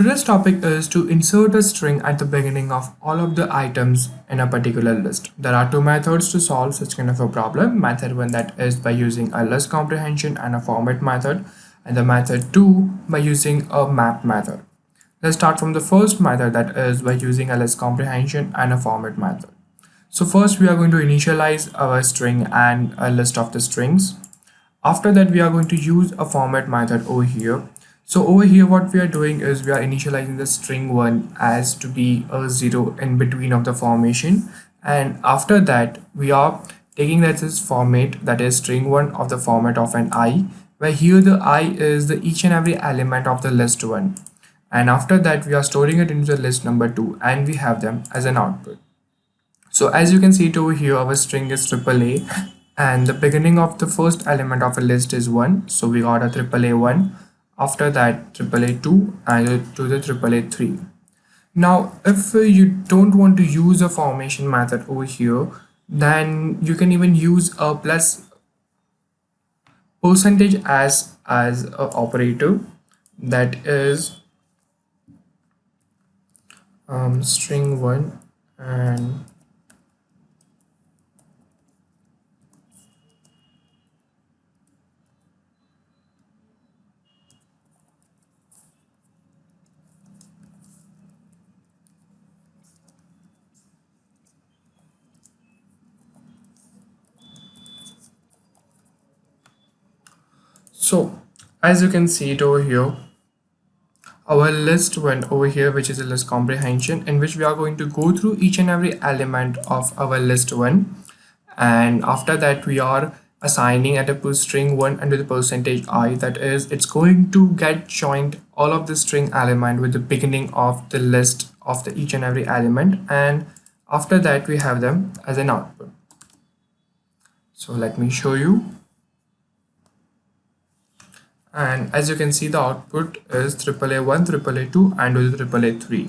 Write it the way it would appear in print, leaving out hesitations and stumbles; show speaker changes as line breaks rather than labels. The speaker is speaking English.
Today's topic is to insert a string at the beginning of all of the items in a particular list. There are two methods to solve such kind of a problem. Method one, that is by using a list comprehension and a format method, and the method two by using a map method. Let's start from the first method, that is by using a list comprehension and a format method. So first we are going to initialize our string and a list of the strings. After that, we are going to use a format method over here. So over here, what we are doing is we are initializing the string 1 as to be a 0 in between of the formation. And after that, we are taking that this format, that is string 1 of the format of an I, where here the I is the each and every element of the list 1. And after that, we are storing it into the list number 2 and we have them as an output. So as you can see it over here, our string is AAA and the beginning of the first element of a list is 1. So we got a AAA 1. After that, AAA 2 and to the AAA 3. Now, if you don't want to use a formation method over here, then you can even use a plus percentage as a operator, that is string 1 and so as you can see it over here, our list went over here, which is a list comprehension, in which we are going to go through each and every element of our list 1, and after that we are assigning at a string 1 under the percentage I, that is it's going to get joined all of the string element with the beginning of the list of the each and every element, and after that we have them as an output. So let me show you. And as you can see, the output is AAA 1, AAA 2 and AAA 3.